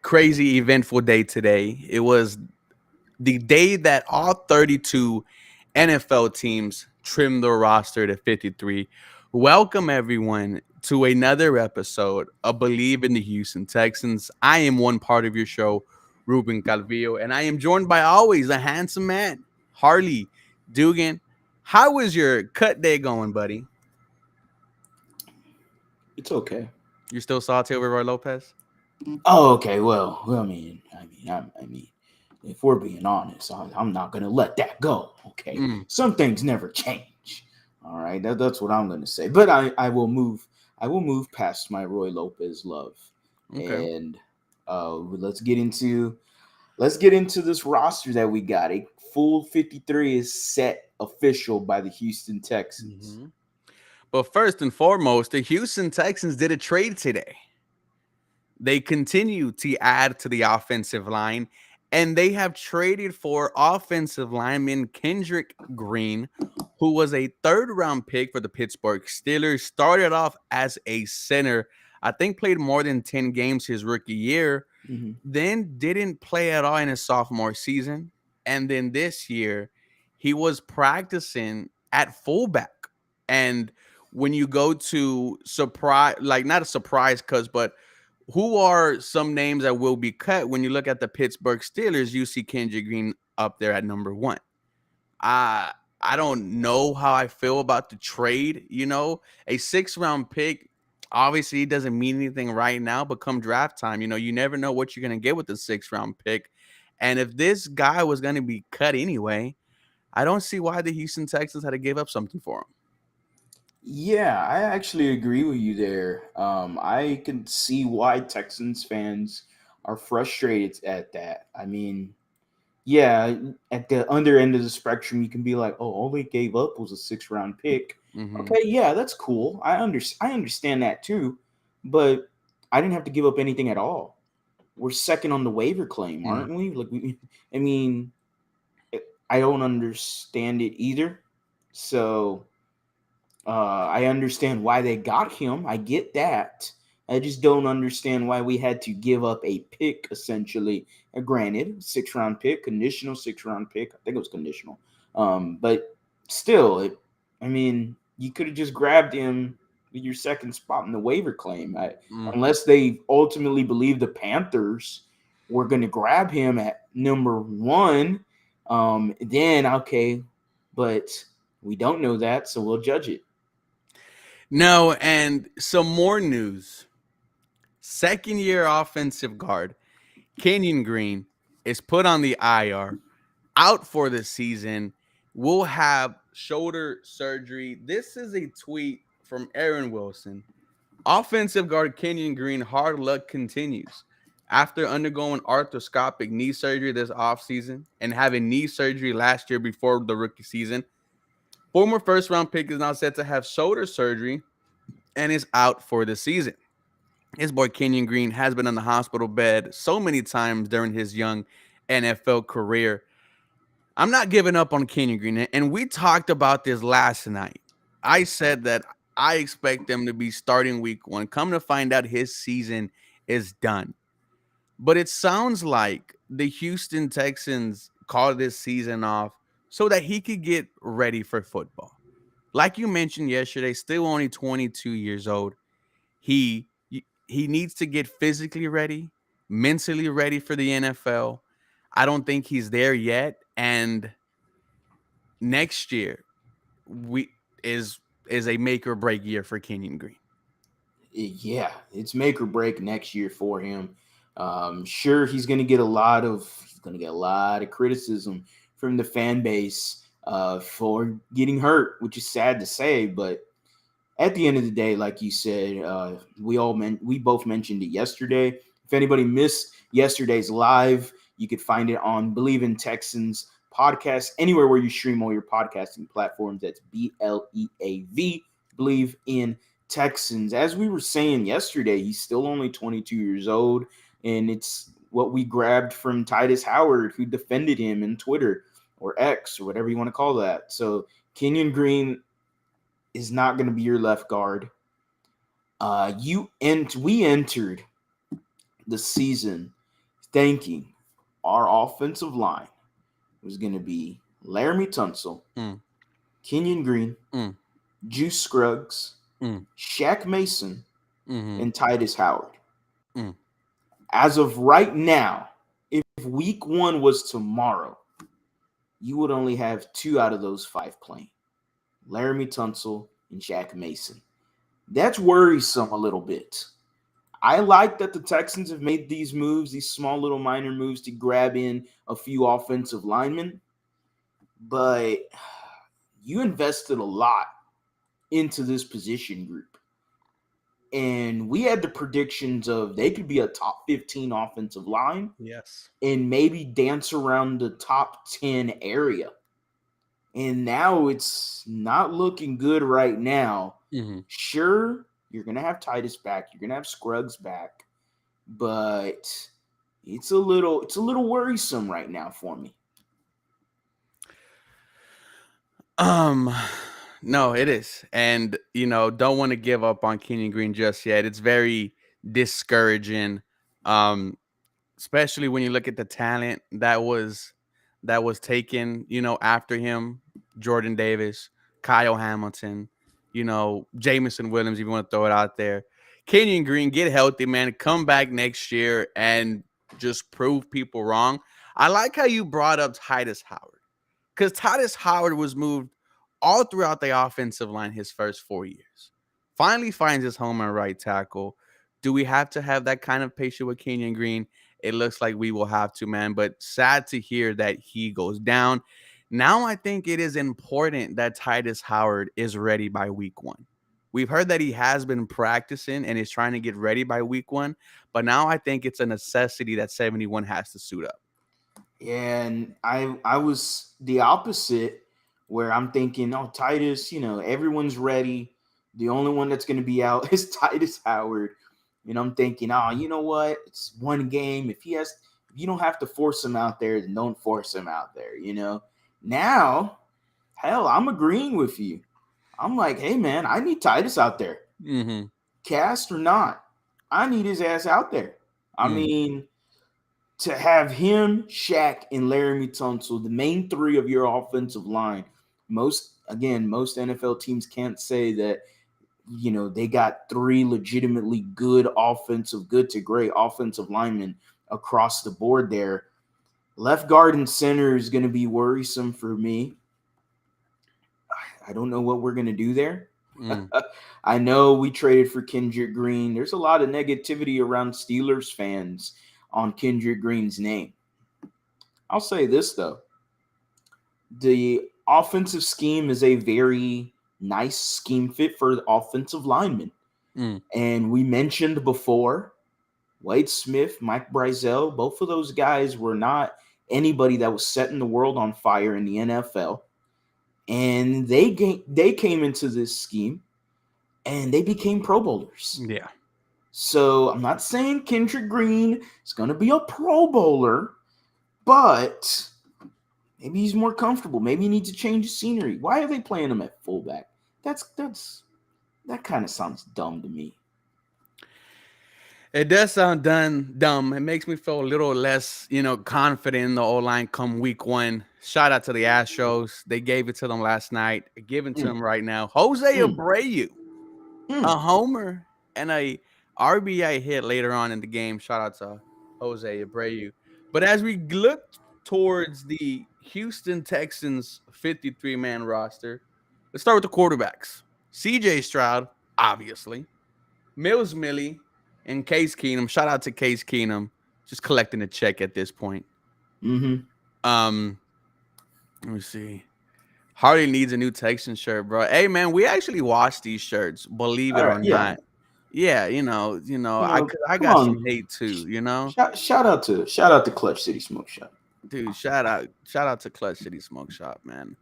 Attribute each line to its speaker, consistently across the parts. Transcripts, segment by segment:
Speaker 1: crazy, eventful day today. It was the day that all 32 NFL teams trimmed their roster to 53. Welcome, everyone, to another episode of Believe in the Houston Texans. I am one part of your show, Ruben Calvillo, and I am joined by always a handsome man, Harley Dugan. How was your cut day going, buddy?
Speaker 2: It's okay.
Speaker 1: You still salty over Roy Lopez?
Speaker 2: Oh, okay. Well, I mean, if we're being honest, I'm not gonna let that go. Okay,
Speaker 1: Mm,
Speaker 2: some things never change. All right, that's what I'm gonna say. But I will move past my Roy Lopez love,
Speaker 1: okay.
Speaker 2: and let's get into this roster that we got. A full 53 is set official by the Houston Texans.
Speaker 1: Mhm. But first and foremost, the Houston Texans did a trade today. They continue to add to the offensive line, and they have traded for offensive lineman Kendrick Green, who was a third round pick for the Pittsburgh Steelers. Started off as a center, I think played more than 10 games his rookie year,
Speaker 2: Mhm.
Speaker 1: then didn't play at all in his sophomore season. And then this year, he was practicing at fullback. And when you go to surprise, like not a surprise, but who are some names that will be cut when you look at the Pittsburgh Steelers? You see Kendrick Green up there at number one. I I don't know how I feel about the trade. A 6 round pick obviously doesn't mean anything right now, but come draft time, you never know what you're gonna get with the 6 round pick. And if this guy was gonna be cut anyway, I don't see why the Houston Texans had to give up something for him.
Speaker 2: Yeah, I actually agree with you there. I can see why Texans fans are frustrated at that. I mean, yeah, at the under end of the spectrum, you can be like, "Oh, all they gave up was a 6 round pick."
Speaker 1: Hmm.
Speaker 2: Okay, yeah, that's cool. I understand that too, but I didn't have to give up anything at all. We're second on the waiver claim,
Speaker 1: Mm.
Speaker 2: aren't we? I mean, I don't understand it either. So I understand why they got him. I get that. I just don't understand why we had to give up a pick, essentially. Granted, 6 round pick, conditional 6 round pick. I think it was conditional. But still, I mean, you could have just grabbed him with your second spot in the waiver claim.
Speaker 1: Mm.
Speaker 2: Unless they ultimately believe the Panthers were going to grab him at number one, then okay. But we don't know that, so we'll judge it.
Speaker 1: No, and some more news. Second year offensive guard Kenyan Green is put on the IR, out for the season, will have shoulder surgery. This is a tweet from Aaron Wilson. Offensive guard Kenyan Green, hard luck continues. After undergoing arthroscopic knee surgery this offseason and having knee surgery last year before the rookie season, former first round pick is now set to have shoulder surgery and is out for the season. His boy Kenyon Green has been on the hospital bed so many times during his young NFL career. I'm not giving up on Kenyon Green, and we talked about this last night. I said that I expect them to be starting week one. Come to find out, his season is done. But it sounds like the Houston Texans called this season off so that he could get ready for football. Like you mentioned yesterday, still only 22 years old. He he needs to get physically ready, mentally ready for the NFL. I don't think he's there yet, and next year we is a make or break year for Kenyon Green.
Speaker 2: Yeah, it's make or break next year for him. Sure, he's gonna get a lot of criticism from the fan base for getting hurt, which is sad to say. But at the end of the day, like you said, we both mentioned it yesterday. If anybody missed yesterday's live, you could find it on Believe in Texans podcast anywhere where you stream all your podcasting platforms. That's BLEAV, Believe in Texans. As we were saying yesterday, he's still only 22 years old, and it's what we grabbed from Titus Howard, who defended him in Twitter or X or whatever you want to call that. So Kenyon Green is not going to be your left guard. We entered the season thinking our offensive line was going to be Laramie Tunsil,
Speaker 1: Mm.
Speaker 2: Kenyan Green,
Speaker 1: Mm.
Speaker 2: Juice Scruggs,
Speaker 1: Mm.
Speaker 2: Shaq Mason,
Speaker 1: Mm-hmm.
Speaker 2: and Titus Howard.
Speaker 1: Mm.
Speaker 2: As of right now, if week 1 was tomorrow, you would only have 2 out of those 5 playing. Laramie Tunsil and Shaq Mason. That's worrisome a little bit. I like that the Texans have made these moves, these small little minor moves to grab in a few offensive linemen, but you invested a lot into this position group. And we had the predictions of they could be a top 15 offensive line
Speaker 1: Yes.
Speaker 2: and maybe dance around the top 10 area. And now it's not looking good right now.
Speaker 1: Mm-hmm.
Speaker 2: Sure, you're going to have Titus back, you're going to have Scruggs back, but it's a little worrisome right now for me.
Speaker 1: No, it is. And, don't want to give up on Kenyan Green just yet. It's very discouraging. Especially when you look at the talent that was taken, after him, Jordan Davis, Kyle Hamilton, Jamison Williams, if you want to throw it out there. Kenyan Green, get healthy, man. Come back next year and just prove people wrong. I like how you brought up Titus Howard. Because Titus Howard was moved all throughout the offensive line his first 4 years. Finally finds his home at right tackle. Do we have to have that kind of patience with Kenyan Green? It looks like we will have to, man. But sad to hear that he goes down. Now I think it is important that Titus Howard is ready by week 1. We've heard that he has been practicing and is trying to get ready by week 1. But now I think it's a necessity that 71 has to suit up.
Speaker 2: And I was the opposite, where I'm thinking, oh, Titus, everyone's ready. The only one that's going to be out is Titus Howard. And I'm thinking, oh, you know what? It's one game. If you don't have to force him out there, then don't force him out there, Now, hell, I'm agreeing with you. I'm like, hey, man, I need Titus out there.
Speaker 1: Mm-hmm.
Speaker 2: Cast or not, I need his ass out there. I
Speaker 1: Mm.
Speaker 2: mean, to have him, Shaq, and Laramie Tunsil, the main 3 of your offensive line, most NFL teams can't say that, they got 3 legitimately good to great offensive linemen across the board there. Left guard and center is going to be worrisome for me. I don't know what we're going to do there.
Speaker 1: Mm.
Speaker 2: I know we traded for Kendrick Green. There's a lot of negativity around Steelers fans on Kendrick Green's name. I'll say this, though. The offensive scheme is a very nice scheme fit for the offensive linemen.
Speaker 1: Mm.
Speaker 2: And we mentioned before, Wade Smith, Mike Brazel, both of those guys were not anybody that was setting the world on fire in the NFL. And they came into this scheme and they became Pro Bowlers.
Speaker 1: Yeah.
Speaker 2: So I'm not saying Kendrick Green is going to be a Pro Bowler, but maybe he's more comfortable. Maybe he needs to change the scenery. Why are they playing him at fullback? That kind of sounds dumb to me.
Speaker 1: It does sound dumb. It makes me feel a little less, confident in the O-line come week 1. Shout out to the Astros. They gave it to them last night. Give it to them right now. Jose Abreu, a homer and a RBI hit later on in the game. Shout out to Jose Abreu. But as we look towards the Houston Texans 53-man roster, let's start with the quarterbacks. CJ Stroud, obviously. Mills Millie and Case Keenum. Shout out to Case Keenum. Just collecting a check at this point.
Speaker 2: Mm-hmm.
Speaker 1: Let me see. Hardy needs a new Texan shirt, bro. Hey, man, we actually washed these shirts, believe it or not. Yeah, I got some hate too,
Speaker 2: Shout out to Clutch City Smoke Shop.
Speaker 1: Dude, shout out to Clutch City Smoke Shop, man.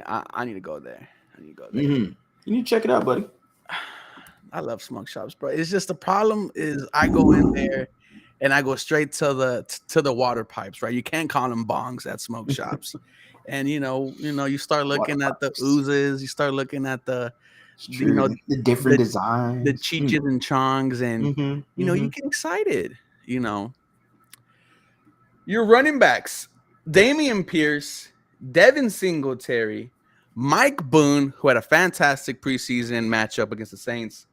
Speaker 1: I need to go there.
Speaker 2: Mm-hmm. You need to check it out, buddy.
Speaker 1: I love smoke shops, bro. It's just the problem is I go in there and I go straight to the water pipes, right? You can't call them bongs at smoke shops. And you start looking at the oozes, you start looking at the
Speaker 2: the different designs,
Speaker 1: the Cheeches and Chongs, and you get excited, Your running backs, Damian Pierce, Devin Singletary, Mike Boone, who had a fantastic preseason matchup against the Saints,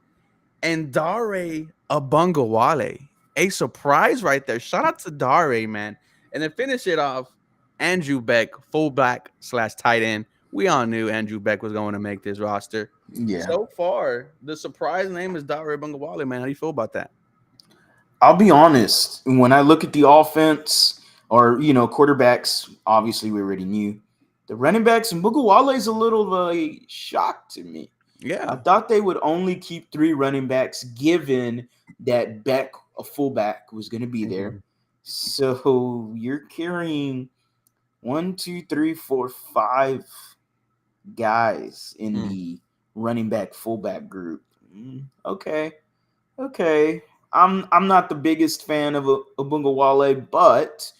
Speaker 1: and Dare Abungawale. A surprise right there. Shout out to Dare, man. And then finish it off, Andrew Beck, fullback slash tight end. We all knew Andrew Beck was going to make this roster.
Speaker 2: Yeah.
Speaker 1: So far, the surprise name is Dare Abungawale, man. How do you feel about that?
Speaker 2: I'll be honest. When I look at the offense, or quarterbacks, obviously we already knew. The running backs and Bugawale is a little of a shock to me. I
Speaker 1: Yeah.
Speaker 2: thought they would only keep 3 running backs, given that Beck, a fullback, was going to be there. So you're carrying 1, 2, 3, 4, 5 guys in the running back fullback group. Okay. I'm not the biggest fan of Abungawale, but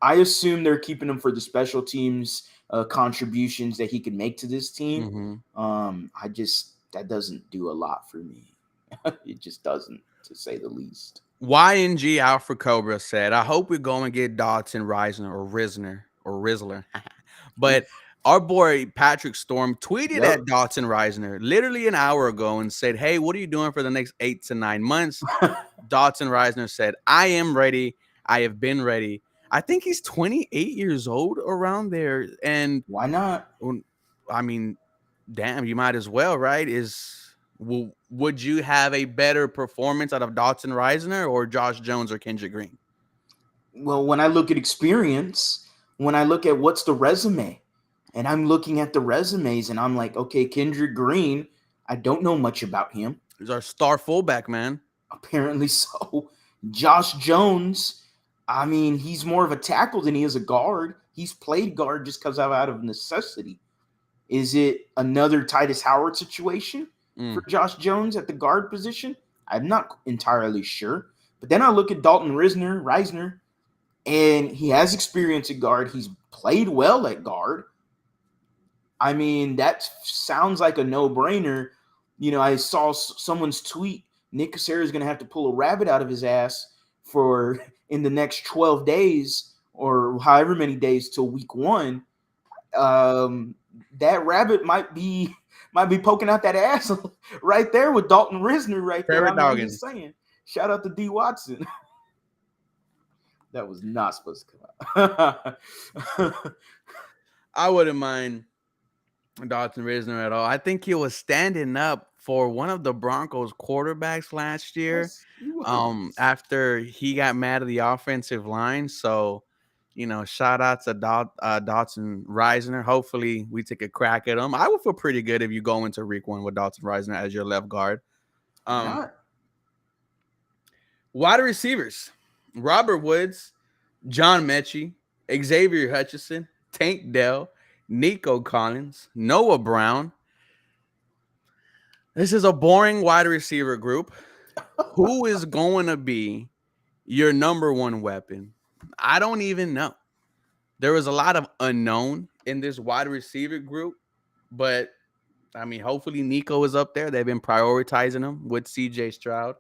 Speaker 2: I assume they're keeping him for the special teams contributions that he can make to this team. That doesn't do a lot for me. It just doesn't, to say the least.
Speaker 1: YNG Alfred Cobra said, I hope we go and get Dawson Risner or Rizzler. But our boy Patrick Storm tweeted at Dawson Risner literally an hour ago and said, hey, what are you doing for the next 8 to 9 months? Dawson Risner said, I am ready. I have been ready. I think he's 28 years old, around there. And
Speaker 2: why not?
Speaker 1: I mean, damn, you might as well, right? Would you have a better performance out of Dawson Risner or Josh Jones or Kendrick Green?
Speaker 2: Well, when I look at experience, when I look at what's the resume, and I'm looking at the resumes and I'm like, okay, Kendrick Green, I don't know much about him.
Speaker 1: He's our star fullback, man.
Speaker 2: Apparently so. Josh Jones, I mean, he's more of a tackle than he is a guard. He's played guard just because out of necessity. Is it another Titus Howard situation for Josh Jones at the guard position? I'm not entirely sure. But then I look at Dalton Risner, and he has experience at guard. He's played well at guard. I mean, that sounds like a no-brainer. I saw someone's tweet. Nick Cassera is going to have to pull a rabbit out of his ass for in the next 12 days or however many days till week 1. That rabbit might be poking out that ass right there with Dalton Risner right there. I'm just saying. Shout out to D. Watson. That was not supposed to come out.
Speaker 1: I wouldn't mind Dawson Risner at all. I think he was standing up for one of the Broncos quarterbacks last year after he got mad at the offensive line. So, shout out to Dawson Risner. Hopefully we take a crack at him. I would feel pretty good if you go into week 1 with Dawson Risner as your left guard. Wide receivers, Robert Woods, John Mechie, Xavier Hutchinson, Tank Dell, Nico Collins, Noah Brown. This is a boring wide receiver group. Who is going to be your number 1 weapon? I don't even know. There was a lot of unknown in this wide receiver group, but I mean, hopefully Nico is up there. They've been prioritizing him with CJ Stroud.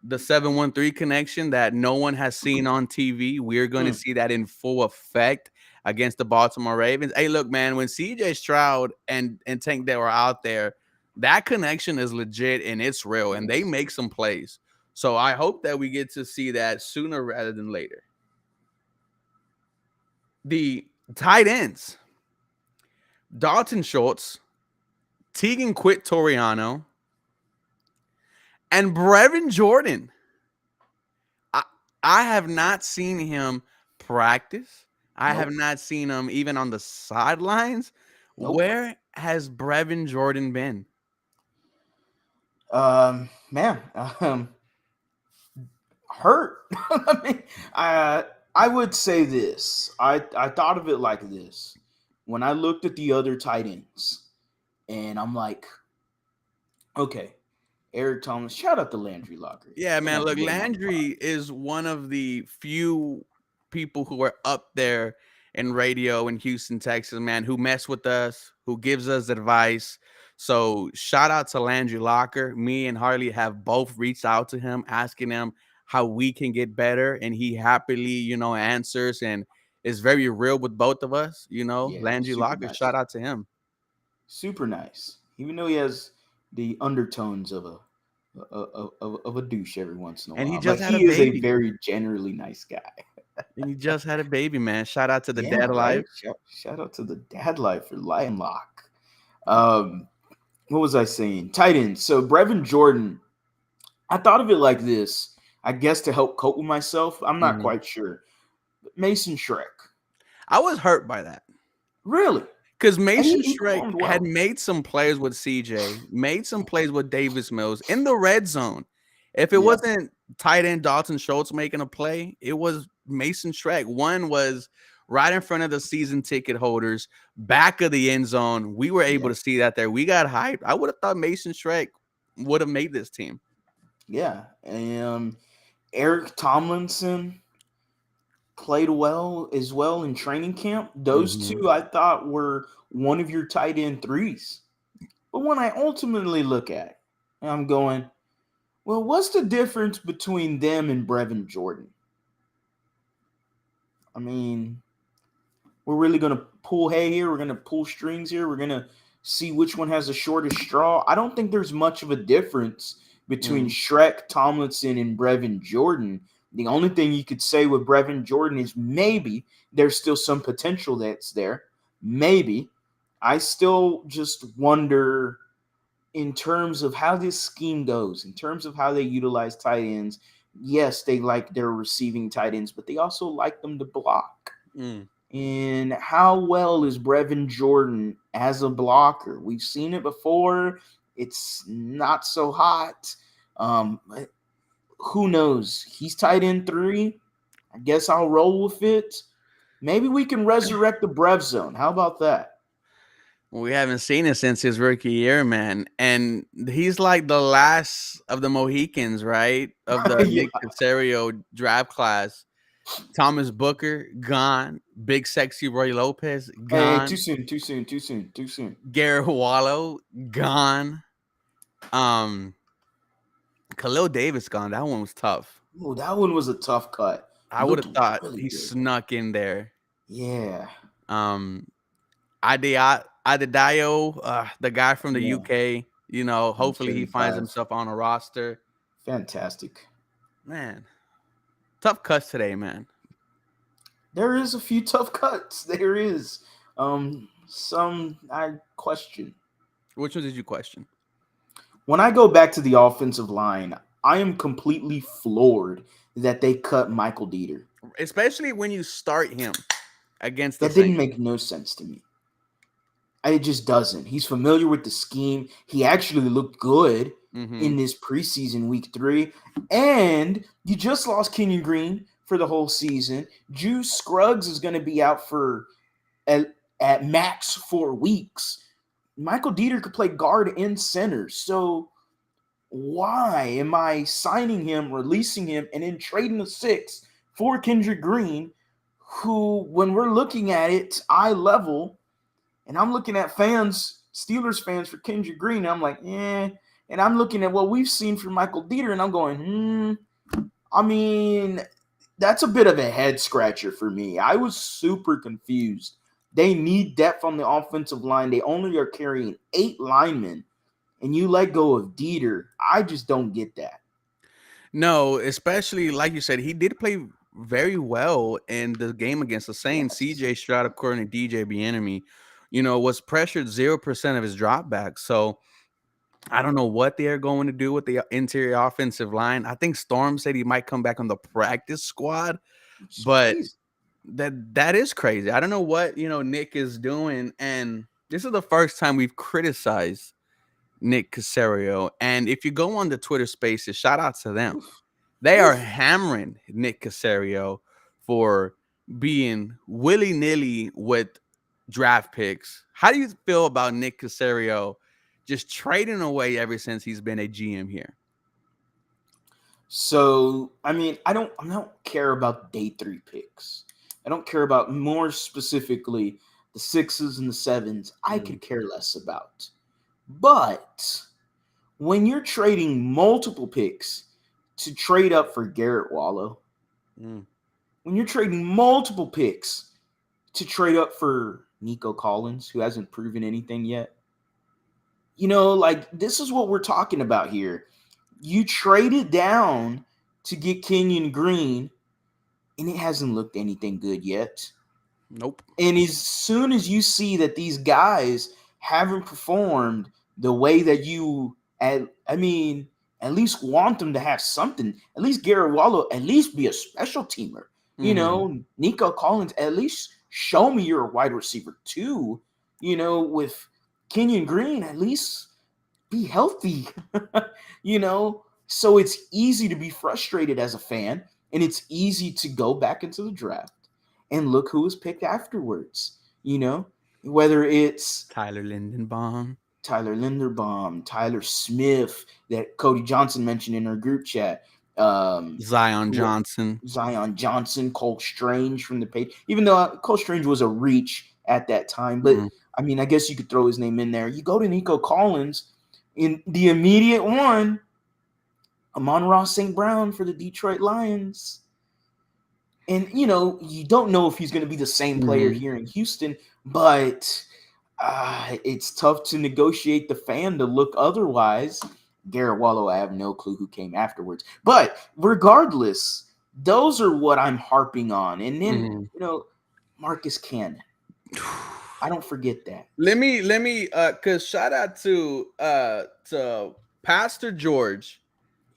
Speaker 1: The 713 connection that no one has seen on TV. We're going to see that in full effect against the Baltimore Ravens. Hey, look, man, when CJ Stroud and Tank Dell are out there, that connection is legit and it's real, and they make some plays. So I hope that we get to see that sooner rather than later. The tight ends, Dalton Schultz, Tegan Quitoriano, and Brevin Jordan. I have not seen him practice. I have not seen him even on the sidelines. Where has Brevin Jordan been?
Speaker 2: Hurt. I mean, I would say this. I thought of it like this. When I looked at the other tight ends, and I'm like, okay, Eric Thomas, shout out to Landry Locker.
Speaker 1: Yeah, man, look, Landry is one of the few people who are up there in radio in Houston, Texas, man, who mess with us, who gives us advice. So shout out to Landry Locker. Me and Harley have both reached out to him, asking him how we can get better, and he happily, answers and is very real with both of us.
Speaker 2: Yeah,
Speaker 1: Landry
Speaker 2: super
Speaker 1: Locker, shout
Speaker 2: nice.
Speaker 1: out to him.
Speaker 2: Super nice. Even though he has the undertones of a douche every once in a
Speaker 1: And he
Speaker 2: while,
Speaker 1: just
Speaker 2: but
Speaker 1: had a
Speaker 2: he is a
Speaker 1: baby.
Speaker 2: very generally nice guy.
Speaker 1: And he just had a baby, man. Shout out to the
Speaker 2: Yeah,
Speaker 1: dad life.
Speaker 2: right. Shout out to the dad life for Lion Lock. Um, what was I saying? Tight end. So Brevin Jordan, I thought of it like this. I guess to help cope with myself. I'm not
Speaker 1: Mhm.
Speaker 2: quite sure. But Mason Shrek.
Speaker 1: I was hurt by that.
Speaker 2: Really?
Speaker 1: Because
Speaker 2: And
Speaker 1: Mason
Speaker 2: he
Speaker 1: Shrek
Speaker 2: performed
Speaker 1: had
Speaker 2: well.
Speaker 1: made some plays with CJ, made some plays with Davis Mills in the red zone. If it
Speaker 2: Yeah.
Speaker 1: wasn't tight end Dalton Schultz making a play, it was Mason Shrek. One was right in front of the season ticket holders, back of the end zone. We were able
Speaker 2: Yeah.
Speaker 1: to see that there. We got hyped. I would have thought Mason Shrek would have made this team.
Speaker 2: Yeah. Eric Tomlinson played well as well in training camp. Those
Speaker 1: Mhm.
Speaker 2: two I thought were one of your tight end threes. But when I ultimately look at it, I'm going, well, what's the difference between them and Brevin Jordan? I mean, we're really going to pull hay here. We're going to pull strings here. We're going to see which one has the shortest straw. I don't think there's much of a difference between
Speaker 1: Mm.
Speaker 2: Shrek, Tomlinson, and Brevin Jordan. The only thing you could say with Brevin Jordan is maybe there's still some potential that's there. Maybe. I still just wonder in terms of how this scheme goes, in terms of how they utilize tight ends. Yes, they like their receiving tight ends, but they also like them to block.
Speaker 1: Mm.
Speaker 2: And how well is Brevin Jordan as a blocker? We've seen it before. It's not so hot. But who knows? He's tight end 3. I guess I'll roll with it. Maybe we can resurrect the Brev zone. How about that?
Speaker 1: We haven't seen it since his rookie year, man. And he's like the last of the Mohicans, right? Of the
Speaker 2: Yeah.
Speaker 1: Nick Casario draft class. Thomas Booker, gone. Big sexy Roy Lopez,
Speaker 2: Hey, too
Speaker 1: gone.
Speaker 2: soon, too soon, too soon, too soon.
Speaker 1: Garrett Wallow, gone. Um, Khalil Davis gone. That one was tough.
Speaker 2: Oh, that one was a tough cut. He
Speaker 1: I would
Speaker 2: looked
Speaker 1: have thought
Speaker 2: really
Speaker 1: he
Speaker 2: good.
Speaker 1: snuck in there.
Speaker 2: Yeah.
Speaker 1: Um, Adedayo, the guy from the
Speaker 2: Yeah.
Speaker 1: UK, hopefully he finds
Speaker 2: 175.
Speaker 1: himself on a roster.
Speaker 2: Fantastic.
Speaker 1: Man, tough cuts today, man.
Speaker 2: There is a few tough cuts. There is. Some I question.
Speaker 1: Which one did you question?
Speaker 2: When I go back to the offensive line, I am completely floored that they cut Michael Dieter.
Speaker 1: Especially when you start him against the
Speaker 2: That didn't
Speaker 1: Saints.
Speaker 2: make no sense to me. It just doesn't. He's familiar with the scheme. He actually looked good in this preseason week 3. And you just lost Kenyan Green for the whole season. Juice Scruggs is going to be out for at max 4 weeks. Michael Dieter could play guard and center. So why am I signing him, releasing him, and then trading the 6 for Kendrick Green, who, when we're looking at it, eye level, and I'm looking at Steelers fans for Kendrick Green, I'm like, and I'm looking at what we've seen from Michael Dieter, and I'm going, I mean, that's a bit of a head scratcher for me. I was super confused. They need depth on the offensive line. They only are carrying 8 linemen, and you let go of Dieter. I just don't get that.
Speaker 1: No, especially like you said, he did play very well in the game against the Saints.
Speaker 2: Yes.
Speaker 1: CJ Stroud, according to DJ Bieniemy, was pressured 0% of his dropbacks. So I don't know what they are going to do with the interior offensive line. I think Storm said he might come back on the practice squad,
Speaker 2: It's
Speaker 1: but
Speaker 2: crazy.
Speaker 1: that is crazy. I don't know what Nick is doing, and this is the first time we've criticized Nick Casario. And if you go on the Twitter Spaces, shout out to them.
Speaker 2: Oof.
Speaker 1: They are
Speaker 2: Oof.
Speaker 1: hammering Nick Casario for being willy-nilly with draft picks. How do you feel about Nick Casario just trading away ever since he's been a GM here?
Speaker 2: So, I mean, I don't care about day 3 picks. I don't care about, more specifically, the 6s and the 7s. I could care less about. But when you're trading multiple picks to trade up for Garrett Wallow, when you're trading multiple picks to trade up for Nico Collins, who hasn't proven anything yet. Like, this is what we're talking about here. You traded down to get Kenyan Green, and it hasn't looked anything good yet.
Speaker 1: Nope.
Speaker 2: And as soon as you see that these guys haven't performed the way that you, at least want them to have something, at least Garrett Wallow, at least be a special teamer. Nico Collins, at least show me you're a wide receiver too. With Kenyan Green, at least be healthy. So it's easy to be frustrated as a fan, and it's easy to go back into the draft and look who was picked afterwards. Whether it's
Speaker 1: Tyler Linderbaum,
Speaker 2: Tyler Smith that Cody Johnson mentioned in our group chat,
Speaker 1: Zion Johnson,
Speaker 2: Cole Strange from the page. Even though Cole Strange was a reach at that time, but I guess you could throw his name in there. You go to Nico Collins in the immediate one, Amon-Ra St. Brown for the Detroit Lions. And, you don't know if he's going to be the same player here in Houston, but it's tough to negotiate the fan to look otherwise. Garrett Wallow, I have no clue who came afterwards. But regardless, those are what I'm harping on. And then, Marcus Cannon. I don't forget that.
Speaker 1: Let me cause shout out to Pastor George.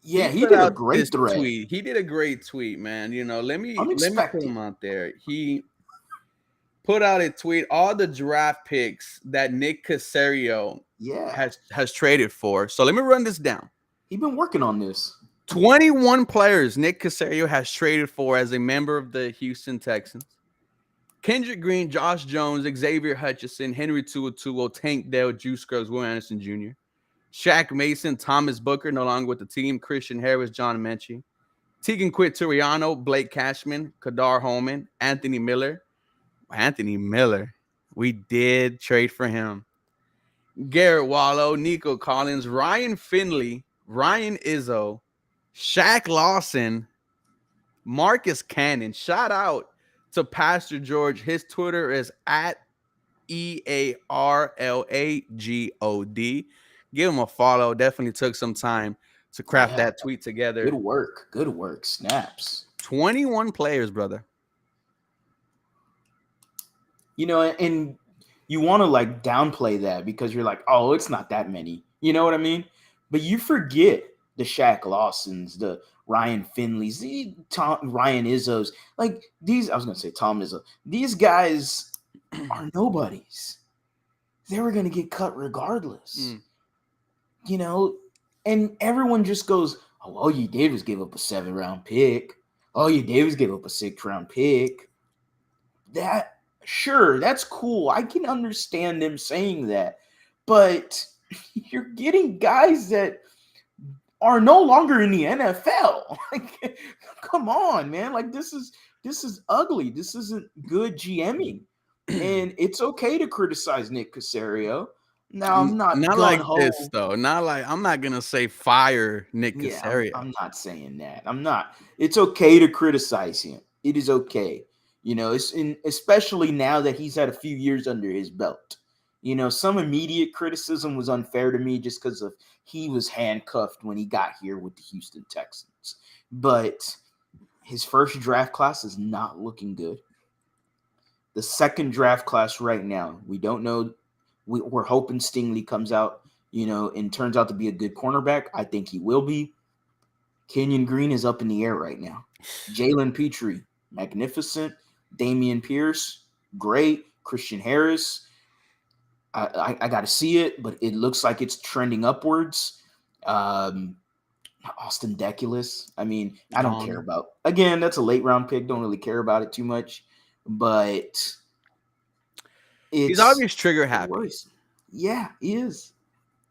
Speaker 2: Yeah, he did a great thread.
Speaker 1: Tweet. He did a great tweet, man. Let me put him out there. He put out a tweet, all the draft picks that Nick Caserio has traded for. So let me run this down.
Speaker 2: He's been working on this.
Speaker 1: 21 players Nick Caserio has traded for as a member of the Houston Texans. Kendrick Green, Josh Jones, Xavier Hutchinson, Henry TuoTuo, Tank Dell, Juice Scruggs, Will Anderson Jr., Shaq Mason, Thomas Booker, no longer with the team, Christian Harris, John Mechie, Tegan Quinturiano, Blake Cashman, Kadar Holman, Anthony Miller. We did trade for him. Garrett Wallow, Nico Collins, Ryan Finley, Ryan Izzo, Shaq Lawson, Marcus Cannon. Shout out to Pastor George. His Twitter is at EARLAGOD. Give him a follow. Definitely took some time to craft that tweet together.
Speaker 2: Good work. Snaps.
Speaker 1: 21 players, brother.
Speaker 2: And you want to downplay that because you're like, oh, it's not that many. You know what I mean? But you forget the Shaq Lawsons, the Ryan Finleys, the Ryan Izzos. These, I was going to say Tom Izzo. These guys are nobodies. They were going to get cut regardless. And everyone just goes, oh, all you did was give up a 7th-round pick. All you did was give up a 6th-round pick. Sure, that's cool. I can understand them saying that. But you're getting guys that are no longer in the NFL. Come on, man. This is ugly. This isn't good GMing. And it's okay to criticize Nick Caserio. Now, I'm not
Speaker 1: like this though. I'm not gonna say fire Nick Caserio.
Speaker 2: I'm not saying that. I'm not. It's okay to criticize him. It is okay. Especially now that he's had a few years under his belt. Some immediate criticism was unfair to me just because of he was handcuffed when he got here with the Houston Texans. But his first draft class is not looking good. The second draft class right now, we don't know. We're hoping Stingley comes out, and turns out to be a good cornerback. I think he will be. Kenyan Green is up in the air right now. Jalen Petrie, magnificent. Damian Pierce, great. Christian Harris, I got to see it, but it looks like it's trending upwards. Austin Deculus, I don't care about. Again, that's a late-round pick. Don't really care about it too much, but
Speaker 1: he's always trigger happy.
Speaker 2: Yeah, he is.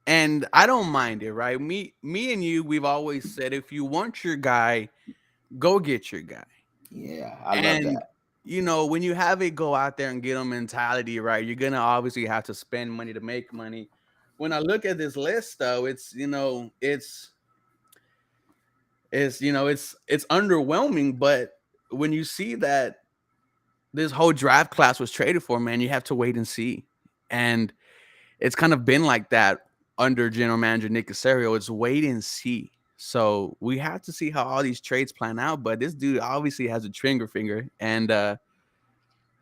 Speaker 1: And I don't mind it, right? Me and you, we've always said, if you want your guy, go get your guy.
Speaker 2: Yeah, I love that.
Speaker 1: When you have a go out there and get them mentality, right, you're going to obviously have to spend money to make money. When I look at this list, though, it's it's underwhelming. But when you see that this whole draft class was traded for, man, you have to wait and see. And it's kind of been like that under general manager Nick Caserio. It's wait and see. So we have to see how all these trades plan out. But this dude obviously has a trigger finger, and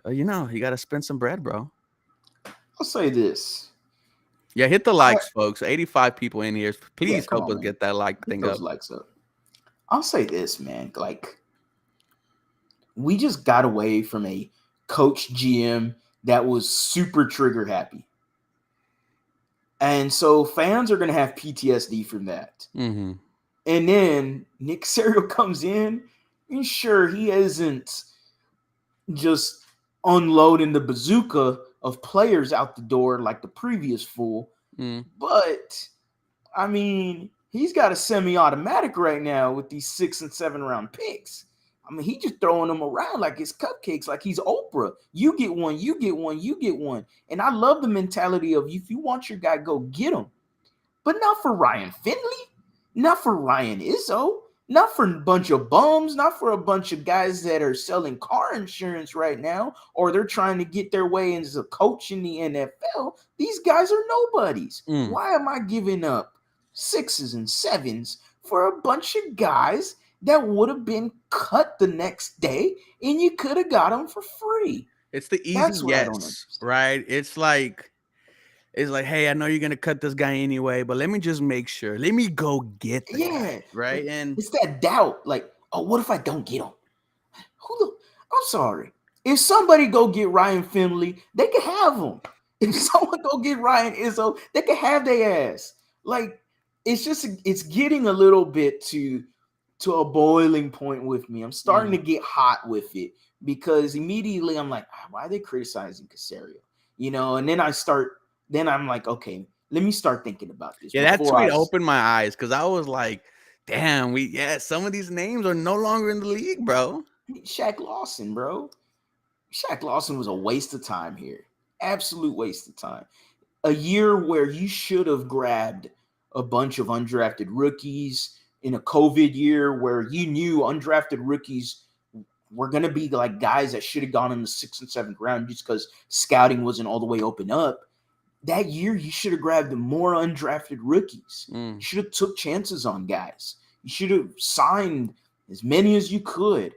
Speaker 1: you got to spend some bread, bro.
Speaker 2: I'll say this.
Speaker 1: Yeah, hit the likes, folks. 85 people in here. Please
Speaker 2: come
Speaker 1: help
Speaker 2: on,
Speaker 1: us
Speaker 2: man.
Speaker 1: get that like
Speaker 2: Get
Speaker 1: thing
Speaker 2: those
Speaker 1: up.
Speaker 2: likes up. I'll say this, man. Like, we just got away from a coach GM that was super trigger happy. And so fans are going to have PTSD from that.
Speaker 1: Mm-hmm.
Speaker 2: And then Nick Caserio comes in, and sure, he isn't just unloading the bazooka of players out the door like the previous fool.
Speaker 1: Mm.
Speaker 2: But, I mean, he's got a semi-automatic right now with these 6 and 7 round picks. I mean, he just throwing them around like it's cupcakes, like he's Oprah. You get one, you get one, you get one. And I love the mentality of if you want your guy, go get him. But not for Ryan Finley, not for Ryan Izzo, not for a bunch of bums, not for a bunch of guys that are selling car insurance right now, or they're trying to get their way as a coach in the NFL. These guys are nobodies. Why am I giving up 6s and 7s for a bunch of guys that would have been cut the next day and you could have got them for free?
Speaker 1: It's the easy
Speaker 2: That's what I don't
Speaker 1: yes,
Speaker 2: understand.
Speaker 1: right? It's like, hey, I know you're gonna cut this guy anyway, but let me just make sure. Let me go get the guy, right? And
Speaker 2: it's that doubt, like, oh, what if I don't get him? I'm sorry. If somebody go get Ryan Finley, they can have him. If someone go get Ryan Izzo, they can have their ass. Like, it's getting a little bit to a boiling point with me. I'm starting to get hot with it because immediately I'm like, why are they criticizing Caserio? And then I'm like, okay, let me start thinking about this.
Speaker 1: Yeah, that tweet opened my eyes because I was like, damn, some of these names are no longer in the league, bro.
Speaker 2: Shaq Lawson, bro. Shaq Lawson was a waste of time here. Absolute waste of time. A year where you should have grabbed a bunch of undrafted rookies in a COVID year where you knew undrafted rookies were going to be like guys that should have gone in the 6th and 7th round just because scouting wasn't all the way open up. That year, you should have grabbed more undrafted rookies. You should have took chances on guys. You should have signed as many as you could.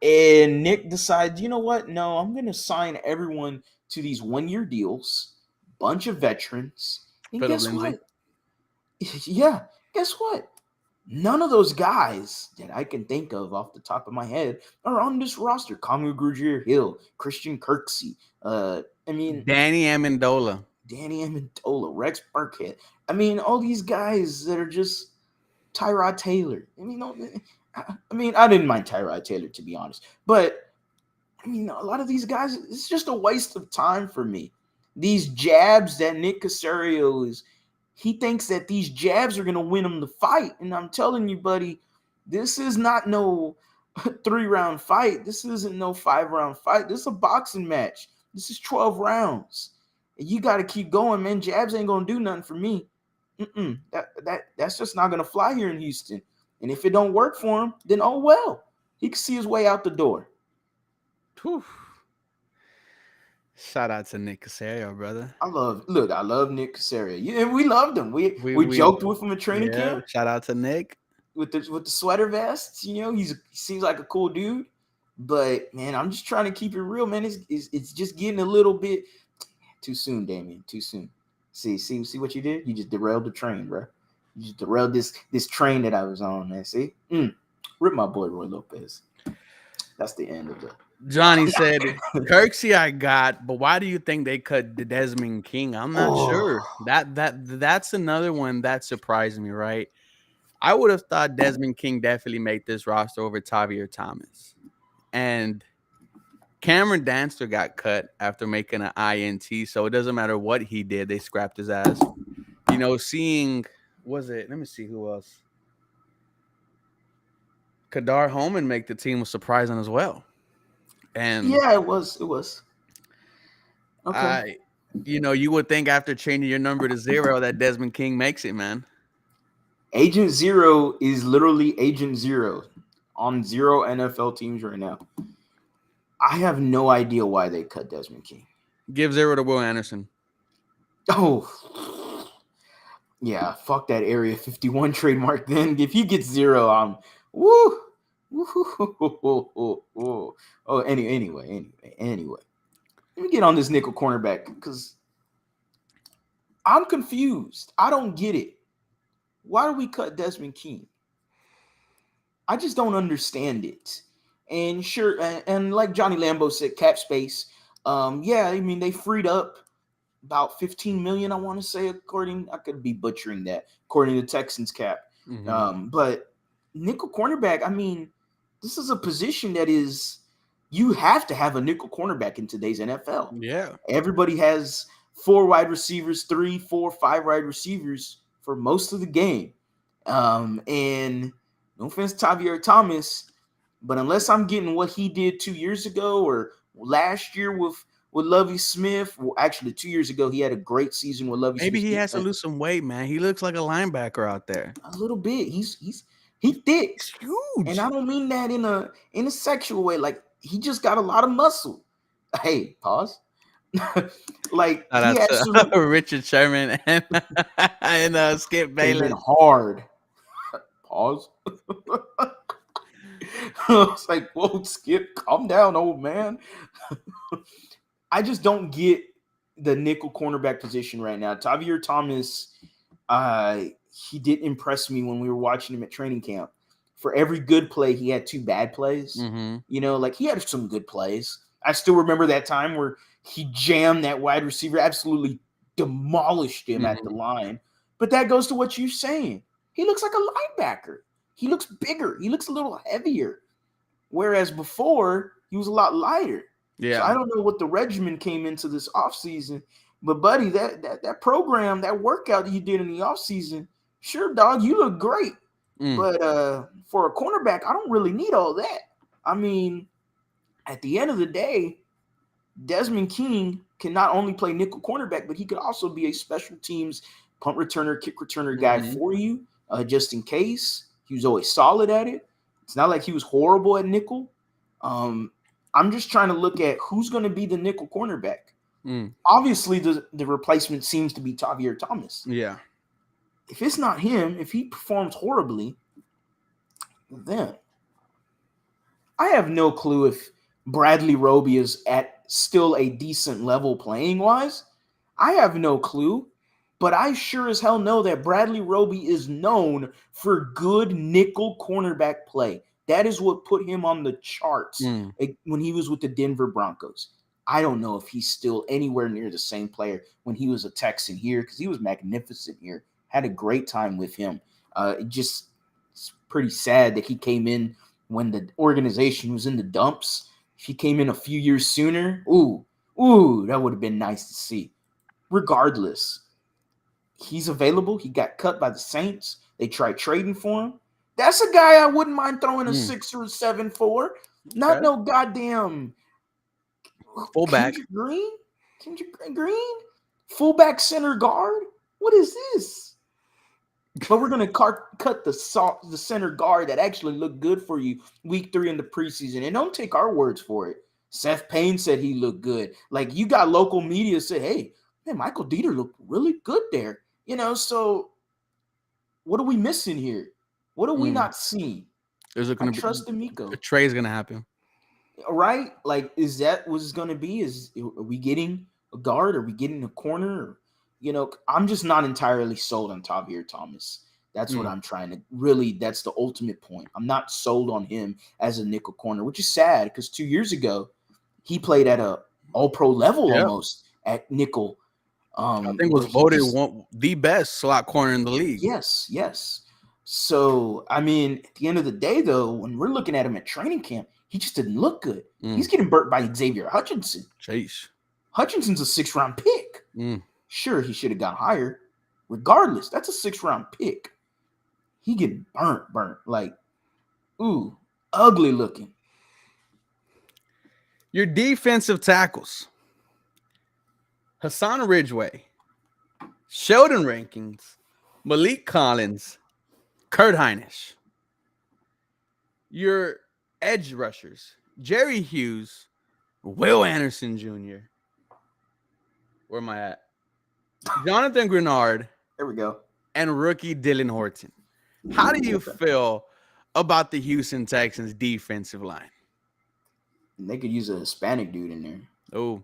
Speaker 2: And Nick decides, you know what? No, I'm going to sign everyone to these 1-year deals, bunch of veterans. And
Speaker 1: Phillip
Speaker 2: guess
Speaker 1: Lindsay.
Speaker 2: what? Yeah, guess what? None of those guys that I can think of off the top of my head are on this roster. Kamu Grugier-Hill, Christian Kirksey,
Speaker 1: Danny Amendola,
Speaker 2: Rex Burkhead. I mean, all these guys that are just Tyrod Taylor. I didn't mind Tyrod Taylor, to be honest. But, a lot of these guys, it's just a waste of time for me. These jabs that Nick Caserio he thinks that these jabs are going to win him the fight. And I'm telling you, buddy, this is not no 3-round fight. This isn't no 5-round fight. This is a boxing match. This is 12 rounds. And you got to keep going, man. Jabs ain't going to do nothing for me. That's just not going to fly here in Houston. And if it don't work for him, then oh well. He can see his way out the door.
Speaker 1: Whew. Shout out to Nick Caserio, brother.
Speaker 2: I love Nick Caserio. Yeah, and we loved him. We joked with him at training camp.
Speaker 1: Shout out to Nick.
Speaker 2: With the sweater vests, he seems like a cool dude. But man, I'm just trying to keep it real, man. It's just getting a little bit too soon, Damian. Too soon. See what you did? You just derailed the train, bro. You just derailed this train that I was on, man. See? Rip my boy Roy Lopez. That's the end of it.
Speaker 1: Johnny said, Kirksey I got, but why do you think they cut the Desmond King? I'm not sure. That's another one that surprised me, right? I would have thought Desmond King definitely made this roster over Tavier Thomas. And Cameron Danster got cut after making an INT, so it doesn't matter what he did, they scrapped his ass. Let me see who else. Kadar Homan make the team was surprising as well. And
Speaker 2: yeah, it was. Okay.
Speaker 1: You would think after changing your number to 0 that Desmond King makes it, man.
Speaker 2: Agent Zero is literally Agent Zero on 0 NFL teams right now. I have no idea why they cut Desmond King.
Speaker 1: Give 0 to Will Anderson.
Speaker 2: Oh, yeah, fuck that Area 51 trademark then. If he gets 0, I'm woo. Oh, anyway. Let me get on this nickel cornerback because I'm confused. I don't get it. Why do we cut Desmond King? I just don't understand it. And sure, and like Johnny Lambo said, cap space. Yeah, I mean they freed up about 15 million. I want to say, I could be butchering that, according to Texans cap.
Speaker 1: Mm-hmm.
Speaker 2: But nickel cornerback, I mean, this is a position that is you have to have a nickel cornerback in today's NFL.
Speaker 1: Yeah.
Speaker 2: Everybody has 4 wide receivers, 3, 4, 5 wide receivers for most of the game. And no offense to Javier Thomas, but unless I'm getting what he did 2 years ago or last year with Lovie Smith, well, actually 2 years ago he had a great season with Lovie Smith.
Speaker 1: Maybe he has to lose some weight, man. He looks like a linebacker out there.
Speaker 2: A little bit. He thick.
Speaker 1: He's huge.
Speaker 2: And I don't mean that in a sexual way. Like he just got a lot of muscle. Hey, pause. Like he has
Speaker 1: Richard Sherman and Skip Bayless.
Speaker 2: Hard. Pause. It's like, whoa, Skip, calm down, old man. I just don't get the nickel cornerback position right now. Javier Thomas, he didn't impress me when we were watching him at training camp. For every good play, he had 2 bad plays.
Speaker 1: Mm-hmm.
Speaker 2: You know, like he had some good plays. I still remember that time where he jammed that wide receiver, absolutely demolished him at the line. But that goes to what you're saying. He looks like a linebacker. He looks bigger. He looks a little heavier. Whereas before, he was a lot lighter.
Speaker 1: Yeah.
Speaker 2: So I don't know what the regimen came into this offseason. But, buddy, that program, that workout that you did in the offseason, sure, dog, you look great. But for a cornerback, I don't really need all that. I mean, at the end of the day, Desmond King can not only play nickel cornerback, but he could also be a special teams punt returner, kick returner guy for you, just in case. He was always solid at it. It's not like he was horrible at nickel. I'm just trying to look at who's going to be the nickel cornerback. Obviously, the replacement seems to be Javier Thomas.
Speaker 1: Yeah.
Speaker 2: If it's not him, if he performs horribly, then I have no clue if Bradley Roby is at still a decent level playing wise. I have no clue, but I sure as hell know that Bradley Roby is known for good nickel cornerback play. That is what put him on the charts when he was with the Denver Broncos. I don't know if he's still anywhere near the same player when he was a Texan here, because he was magnificent here. Had a great time with him. It's pretty sad that he came in when the organization was in the dumps. If he came in a few years sooner, ooh, that would have been nice to see. Regardless, he's available. He got cut by the Saints. They tried trading for him. That's a guy I wouldn't mind throwing a 6 or a 7 for. Not no goddamn
Speaker 1: fullback.
Speaker 2: Kendrick Green? Fullback center guard? What is this? But we're going to cut the center guard that actually looked good for you week 3 in the preseason. And don't take our words for it. Seth Payne said he looked good. Like, you got local media say, hey, man, Michael Dieter looked really good there. You know, so what are we missing here? What are we not seeing?
Speaker 1: There's going to be
Speaker 2: trust in Miko.
Speaker 1: A trade's going to happen.
Speaker 2: Right? Like, is that what it's going to be? Are we getting a guard? Are we getting a corner? Or, you know, I'm just not entirely sold on Javier Thomas. That's what I'm trying to really, that's the ultimate point. I'm not sold on him as a nickel corner, which is sad because 2 years ago, he played at a all-pro level almost at nickel.
Speaker 1: I think was voted the best slot corner in the league.
Speaker 2: Yes. So, I mean, at the end of the day, though, when we're looking at him at training camp, he just didn't look good. He's getting burnt by Xavier Hutchinson.
Speaker 1: Chase.
Speaker 2: Hutchinson's a 6th-round pick. Sure, he should have got higher. Regardless, that's a 6th-round pick. He getting burnt. Like, ooh, ugly looking.
Speaker 1: Your defensive tackles. Hassan Ridgeway. Sheldon Rankins. Malik Collins. Kurt Hinish. Your edge rushers, Jerry Hughes, Will Anderson Jr. Where am I at? Jonathan Grenard
Speaker 2: There we go.
Speaker 1: and rookie Dylan Horton. How do you feel about the Houston Texans defensive line?
Speaker 2: They could use a Hispanic dude in there.
Speaker 1: Oh,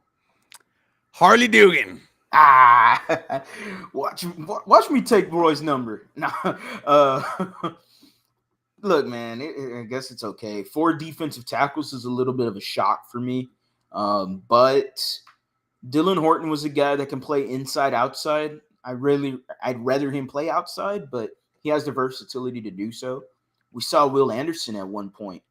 Speaker 1: Harley Dugan.
Speaker 2: Watch me take Roy's number. No, look, man. I guess it's okay. 4 defensive tackles is a little bit of a shock for me, but Dylan Horton was a guy that can play inside, outside. I'd rather him play outside, but he has the versatility to do so. We saw Will Anderson at one point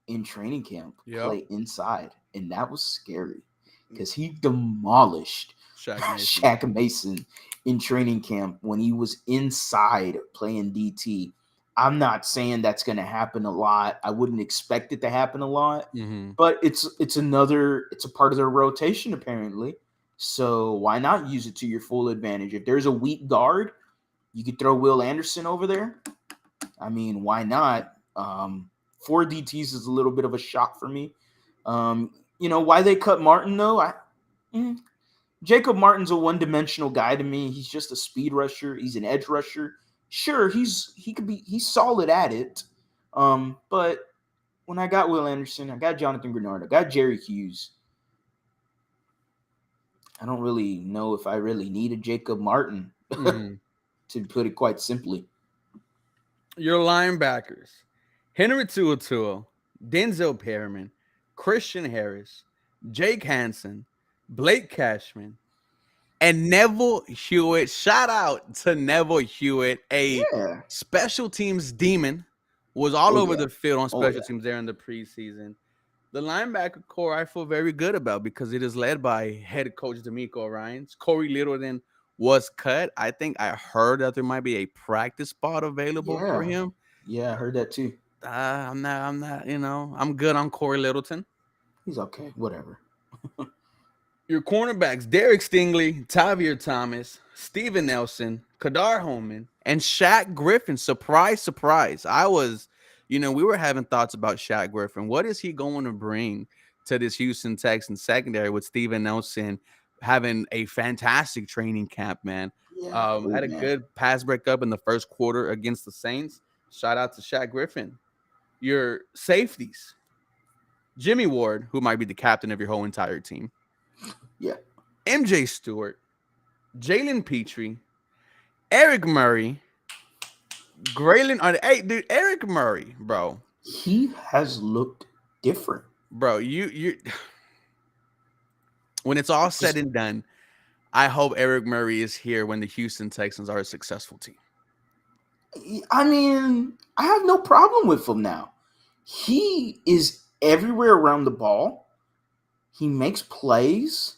Speaker 2: in training camp play inside, and that was scary because he demolished Shaq Mason in training camp when he was inside playing DT. I'm not saying that's going to happen a lot. I wouldn't expect it to happen a lot, but it's a part of their rotation apparently. So why not use it to your full advantage? If there's a weak guard, you could throw Will Anderson over there. I mean, why not? 4 DTs is a little bit of a shock for me. Why they cut Martin though? Jacob Martin's a one-dimensional guy to me. He's just a speed rusher. He's an edge rusher. Sure, he's solid at it. But when I got Will Anderson, I got Jonathan Grenard, I got Jerry Hughes. I don't really know if I really needed Jacob Martin, to put it quite simply.
Speaker 1: Your linebackers, Henry To'oTo'o, Denzel Perryman, Christian Harris, Jake Hansen, Blake Cashman, and Neville Hewitt. Shout out to Neville Hewitt, a special teams demon, was all over the field on special teams there in the preseason. The linebacker core I feel very good about because it is led by head coach D'Amico Ryans. Corey Littleton was cut. I think I heard that there might be a practice spot available for him.
Speaker 2: Yeah, I heard that too.
Speaker 1: I'm not, I'm good on Corey Littleton.
Speaker 2: He's okay, whatever.
Speaker 1: Your cornerbacks, Derek Stingley, Tavier Thomas, Steven Nelson, Kadar Homan, and Shaq Griffin. Surprise, surprise. We were having thoughts about Shaq Griffin. What is he going to bring to this Houston Texans secondary with Steven Nelson having a fantastic training camp, man? Had a good pass breakup in the first quarter against the Saints. Shout out to Shaq Griffin. Your safeties, Jimmy Ward, who might be the captain of your whole entire team.
Speaker 2: Yeah.
Speaker 1: MJ Stewart, Jalen Petrie, Eric Murray, Graylin. Hey, dude, Eric Murray, bro.
Speaker 2: He has looked different.
Speaker 1: Bro, you when it's all said and done, I hope Eric Murray is here when the Houston Texans are a successful team.
Speaker 2: I mean, I have no problem with him now. He is everywhere around the ball. He makes plays.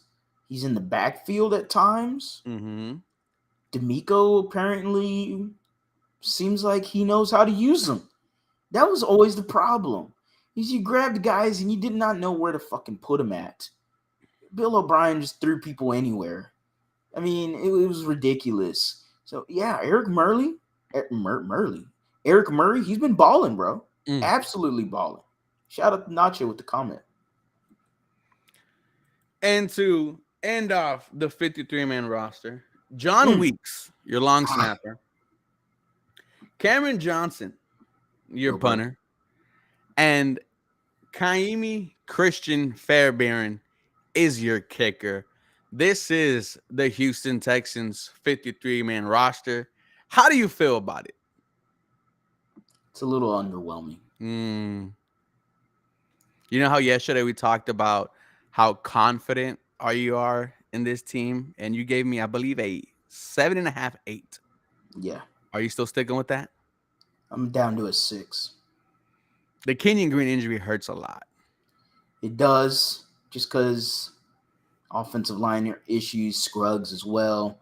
Speaker 2: He's in the backfield at times. D'Amico apparently seems like he knows how to use them. That was always the problem. Is you grabbed guys and you did not know where to fucking put them at. Bill O'Brien just threw people anywhere. I mean, it was ridiculous. So yeah, Eric Murray, he's been balling, bro. Absolutely balling. Shout out to Nacho with the comment.
Speaker 1: And to end off the 53-man roster, John Weeks, your long snapper. Cameron Johnson, your punter. And Kaimi Christian Fairbairn is your kicker. This is the Houston Texans 53-man roster. How do you feel about it?
Speaker 2: It's a little underwhelming.
Speaker 1: You know how yesterday we talked about how confident you are in this team, and you gave me, I believe, a 7.5, 8.
Speaker 2: Yeah.
Speaker 1: Are you still sticking with that?
Speaker 2: I'm down to a 6.
Speaker 1: The Kenyan Green injury hurts a lot.
Speaker 2: It does, just because offensive line issues, Scruggs as well.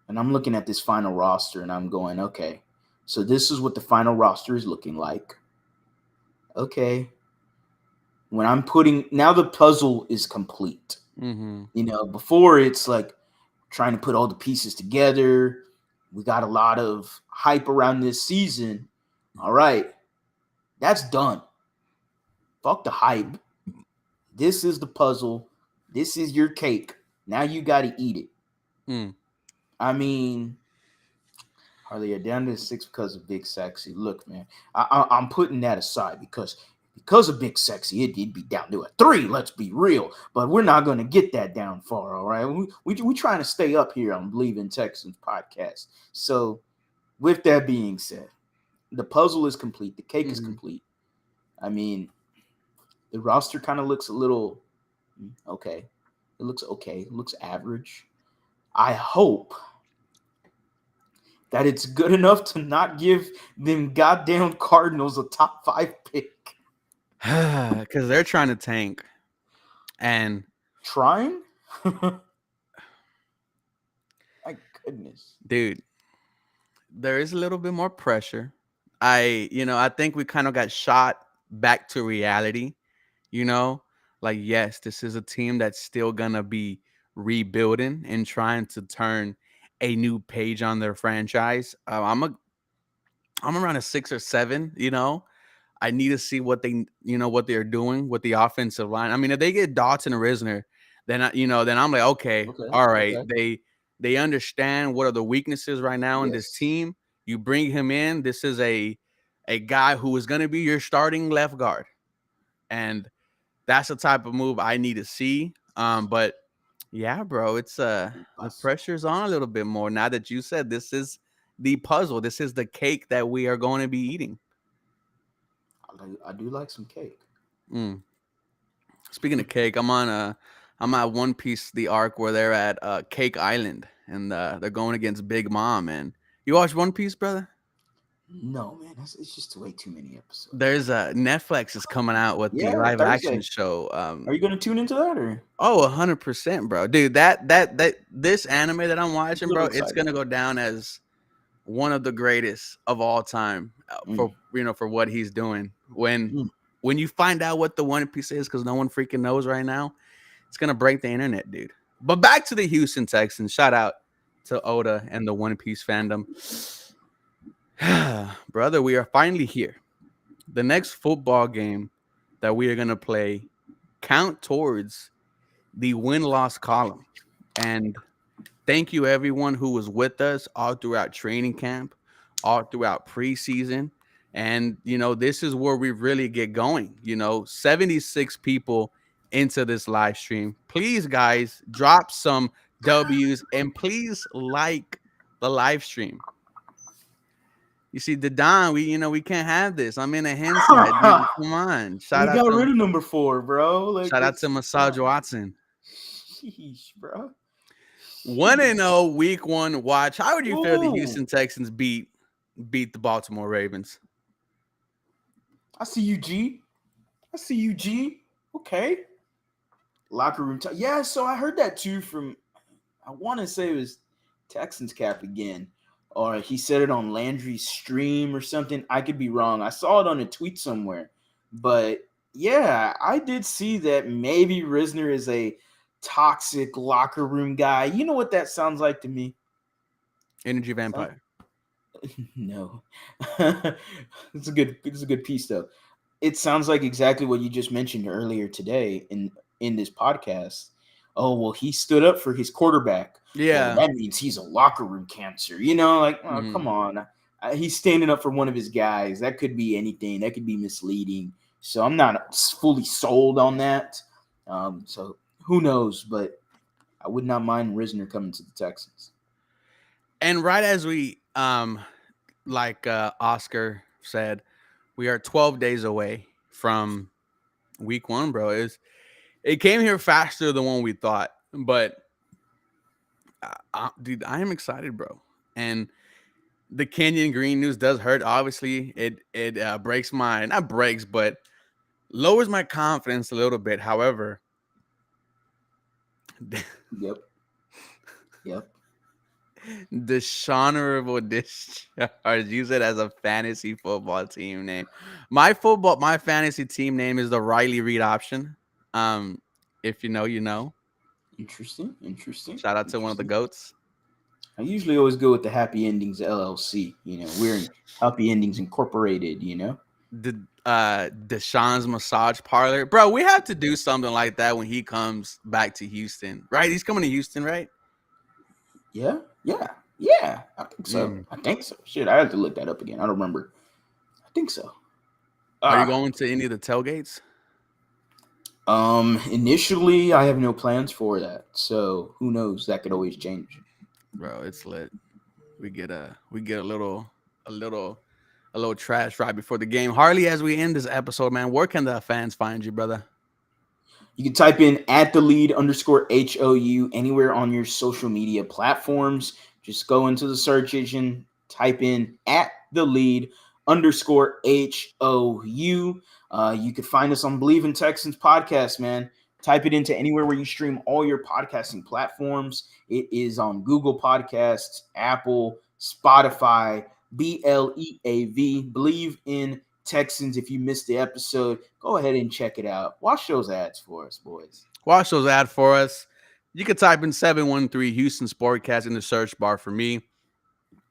Speaker 2: And I'm looking at this final roster, and I'm going, okay, so this is what the final roster is looking like. Okay. When I'm now the puzzle is complete. Before it's like trying to put all the pieces together. We got a lot of hype around this season. All right, that's done. Fuck the hype. This is the puzzle. This is your cake. Now you got to eat it.
Speaker 1: Mm.
Speaker 2: I mean, Harley, you're down to 6 because of Big Sexy. Look, man, I'm putting that aside because of Big Sexy, it'd be down to a 3. Let's be real, but we're not going to get that down far. All right, we trying to stay up here on Believe in Texans podcast. So, with that being said, the puzzle is complete. The cake is complete. I mean, the roster kind of looks a little okay. It looks okay. It looks average. I hope that it's good enough to not give them goddamn Cardinals a top 5 pick.
Speaker 1: Because they're trying to tank. And
Speaker 2: trying? My goodness.
Speaker 1: Dude, there is a little bit more pressure. I think we kind of got shot back to reality, like, yes, this is a team that's still going to be rebuilding and trying to turn a new page on their franchise. I'm around a 6 or 7, I need to see what they're doing with the offensive line. I mean, if they get Dawson and Risner, then I'm like, okay, all right.
Speaker 2: Okay.
Speaker 1: They understand what are the weaknesses right now in this team. You bring him in. This is a guy who is going to be your starting left guard, and that's the type of move I need to see. But yeah, bro, it's the pressure's on a little bit more now that you said this is the puzzle. This is the cake that we are going to be eating.
Speaker 2: I do like some cake.
Speaker 1: Speaking of cake, I'm at One Piece, the arc where they're at Cake Island, and they're going against Big Mom. And you watch One Piece, brother?
Speaker 2: No, man, it's just way too many episodes.
Speaker 1: There's Netflix is coming out with the live action show.
Speaker 2: Are you gonna tune into that or?
Speaker 1: Oh, 100%, bro, dude. That this anime that I'm watching, bro, it's gonna go down as one of the greatest of all time for what he's doing. When you find out what the One Piece is, because no one freaking knows right now, it's gonna break the internet, dude. But back to the Houston Texans. Shout out to Oda and the One Piece fandom. Brother, we are finally here. The next football game that we are gonna play count towards the win-loss column. And thank you everyone who was with us all throughout training camp, all throughout preseason. And, this is where we really get going. 76 people into this live stream. Please, guys, drop some W's and please like the live stream. You see, the Don, we can't have this. I'm in a hand side, dude. Come on.
Speaker 2: Shout out got rid of number 4, bro.
Speaker 1: Shout out to Massage Watson.
Speaker 2: Sheesh, bro.
Speaker 1: 1-0 week 1. Watch. How would you feel the Houston Texans beat the Baltimore Ravens?
Speaker 2: I see you, G. Okay. Locker room talk. Yeah, so I heard that too from, I want to say it was Texans cap again. Or he said it on Landry's stream or something. I could be wrong. I saw it on a tweet somewhere. But yeah, I did see that maybe Risner is a toxic locker room guy. You know what that sounds like to me?
Speaker 1: Energy vampire.
Speaker 2: No. It's a good piece though. It sounds like exactly what you just mentioned earlier today in this podcast. Oh, well, he stood up for his quarterback.
Speaker 1: Yeah.
Speaker 2: Well, that means he's a locker room cancer. Come on. He's standing up for one of his guys. That could be anything. That could be misleading. So I'm not fully sold on that. So who knows? But I would not mind Risner coming to the Texans.
Speaker 1: And right as we, like Oscar said, we are 12 days away from week 1, bro. It came here faster than what we thought. But, dude, I am excited, bro. And the Kenyan Green news does hurt. Obviously, it breaks my, not breaks, but lowers my confidence a little bit. However,
Speaker 2: Yep.
Speaker 1: Dishonorable discharge. Use it as a fantasy football team name. My fantasy team name is the Riley Reed option. If you know, you know.
Speaker 2: Interesting.
Speaker 1: Shout out to one of the GOATs.
Speaker 2: I usually always go with the Happy Endings LLC. We're in Happy Endings Incorporated.
Speaker 1: Deshaun's massage parlor, bro. We have to do something like that when he comes back to Houston, right? He's coming to Houston, right?
Speaker 2: Yeah, yeah, yeah. I think so.
Speaker 1: Mm.
Speaker 2: I think so. Shit, I have to look that up again. I don't remember. I think so.
Speaker 1: Are you
Speaker 2: Ah,
Speaker 1: going to any of the tailgates?
Speaker 2: initially, I have no plans for that. So who knows? That could always change.
Speaker 1: Bro, it's lit. We get a little a little trash right before the game. Harley, as we end this episode, man, where can the fans find you, brother?
Speaker 2: You can type in at the lead underscore HOU anywhere on your social media platforms. Just go into the search engine, type in at the lead underscore HOU. You could find us on Believe in Texans podcast, man. Type it into anywhere where you stream all your podcasting platforms. It is on Google Podcasts, Apple, Spotify, BLEAV. Believe in Texans. If you missed the episode, go ahead and check it out. Watch those ads for us, boys.
Speaker 1: Watch those ad for us. You can type in 713 Houston Sportcast in the search bar for me.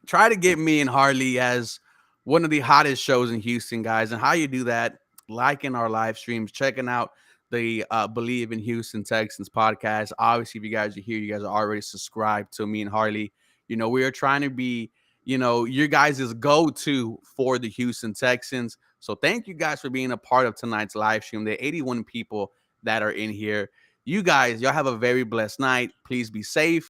Speaker 1: Try to get me and Harley as one of the hottest shows in Houston, guys. And how you do that, liking our live streams, checking out the Believe in Houston Texans podcast. Obviously, if you guys are here, you guys are already subscribed to me and Harley. We are trying to be, your guys' go-to for the Houston Texans. So thank you guys for being a part of tonight's live stream. There are 81 people that are in here. You guys, y'all have a very blessed night. Please be safe.